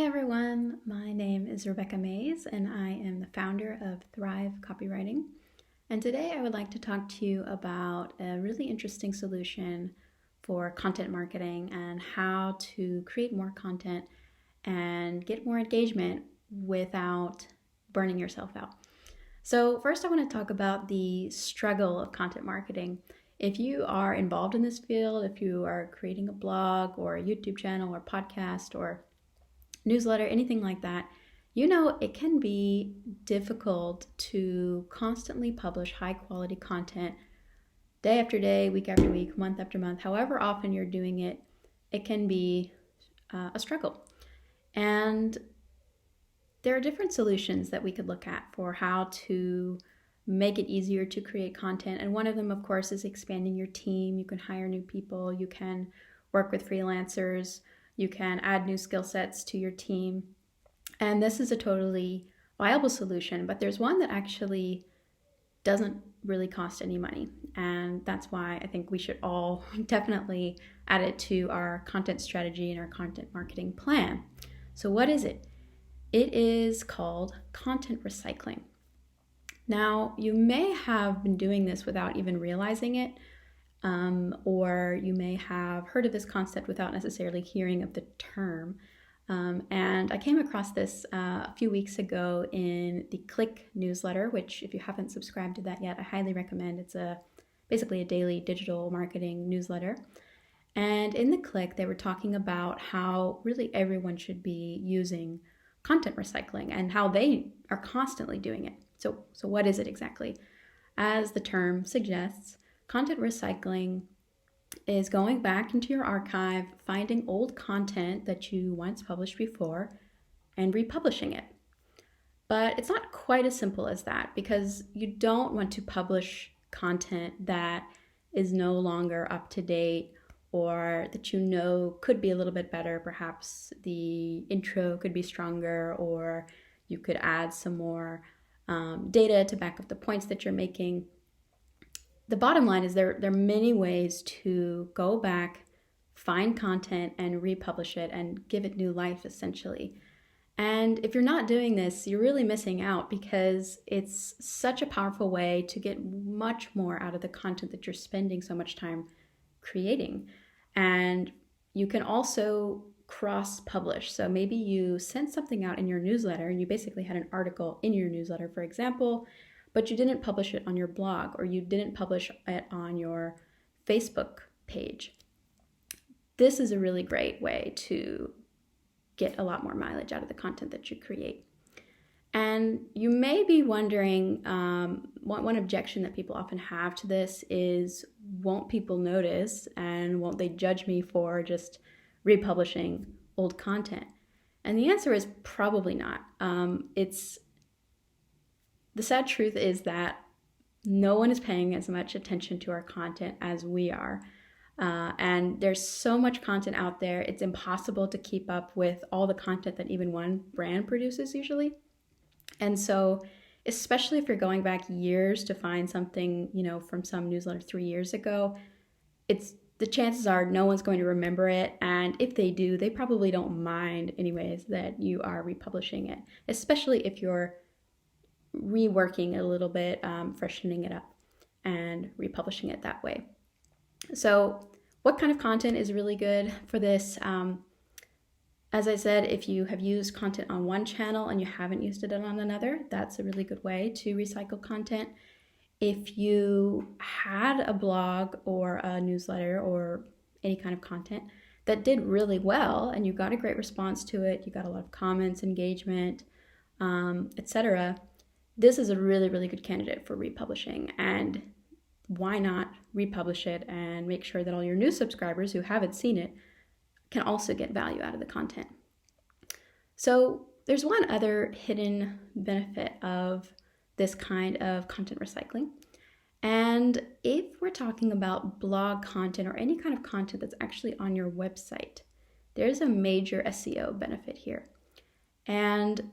Hi everyone, my name is Rebecca Mays and I am the founder of Thrive Copywriting. And today I would like to talk to you about a really interesting solution for content marketing and how to create more content and get more engagement without burning yourself out. So first I want to talk about the struggle of content marketing. If you are involved in this field, if you are creating a blog or a YouTube channel or podcast or newsletter, anything like that, you know it can be difficult to constantly publish high quality content day after day, week after week, month after month, however often you're doing it, it can be a struggle. And there are different solutions that we could look at for how to make it easier to create content. And one of them, of course, is expanding your team. You can hire new people, you can work with freelancers, you can add new skill sets to your team. And this is a totally viable solution, but there's one that actually doesn't really cost any money. And that's why I think we should all definitely add it to our content strategy and our content marketing plan. So what is it? It is called content recycling. Now, you may have been doing this without even realizing it, or you may have heard of this concept without necessarily hearing of the term. And I came across this a few weeks ago in the Click newsletter, which if you haven't subscribed to that yet, I highly recommend. It's basically a daily digital marketing newsletter. And in the Click, they were talking about how really everyone should be using content recycling and how they are constantly doing it. So what is it exactly? As the term suggests, content recycling is going back into your archive, finding old content that you once published before, and republishing it. But it's not quite as simple as that, because you don't want to publish content that is no longer up to date or that you know could be a little bit better. Perhaps the intro could be stronger, or you could add some more data to back up the points that you're making. The bottom line is there are many ways to go back, find content, and republish it and give it new life, essentially. And if you're not doing this, you're really missing out, because it's such a powerful way to get much more out of the content that you're spending so much time creating. And you can also cross-publish. So maybe you sent something out in your newsletter and you basically had an article in your newsletter, for example, but you didn't publish it on your blog, or you didn't publish it on your Facebook page. This is a really great way to get a lot more mileage out of the content that you create. And you may be wondering, one objection that people often have to this is, won't people notice and won't they judge me for just republishing old content? And the answer is probably not. The sad truth is that no one is paying as much attention to our content as we are. And there's so much content out there, it's impossible to keep up with all the content that even one brand produces usually. And so, especially if you're going back years to find something, from some newsletter 3 years ago, the chances are no one's going to remember it. And if they do, they probably don't mind anyways that you are republishing it, especially if you're reworking it a little bit, freshening it up and republishing it that way. So what kind of content is really good for this? As I said, if you have used content on one channel and you haven't used it on another, that's a really good way to recycle content. If you had a blog or a newsletter or any kind of content that did really well and you got a great response to it, you got a lot of comments, engagement, etc., this is a really, really good candidate for republishing. And why not republish it and make sure that all your new subscribers who haven't seen it can also get value out of the content? So there's one other hidden benefit of this kind of content recycling. And if we're talking about blog content or any kind of content that's actually on your website, there's a major SEO benefit here. And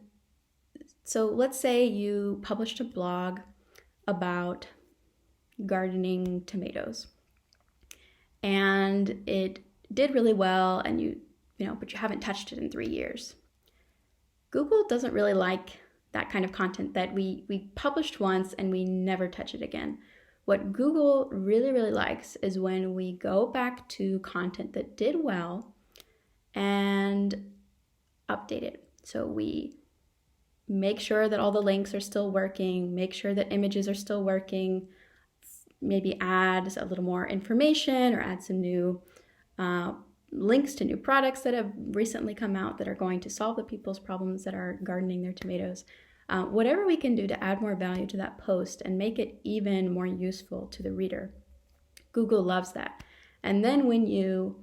so let's say you published a blog about gardening tomatoes and it did really well, and but you haven't touched it in 3 years. Google doesn't really like that kind of content that we published once and we never touch it again. What Google really, really likes is when we go back to content that did well and update it. So we make sure that all the links are still working, make sure that images are still working, maybe add a little more information or add some new links to new products that have recently come out that are going to solve the people's problems that are gardening their tomatoes. Whatever we can do to add more value to that post and make it even more useful to the reader. Google loves that. And then when you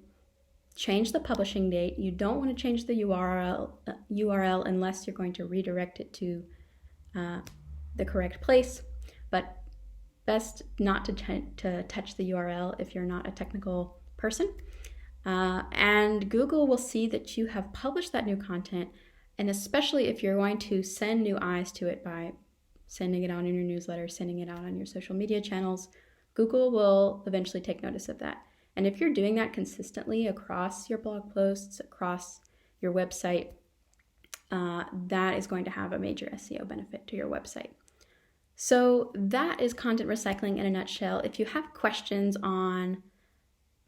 change the publishing date, you don't want to change the URL unless you're going to redirect it to the correct place, but best not to touch the URL if you're not a technical person. And Google will see that you have published that new content, and especially if you're going to send new eyes to it by sending it out in your newsletter, sending it out on your social media channels, Google will eventually take notice of that. And if you're doing that consistently across your blog posts, across your website, that is going to have a major SEO benefit to your website. So that is content recycling in a nutshell. If you have questions on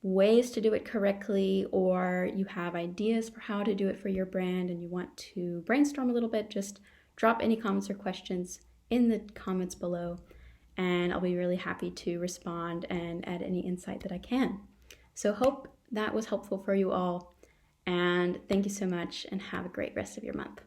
ways to do it correctly, or you have ideas for how to do it for your brand and you want to brainstorm a little bit, just drop any comments or questions in the comments below, and I'll be really happy to respond and add any insight that I can. So hope that was helpful for you all, and thank you so much, and have a great rest of your month.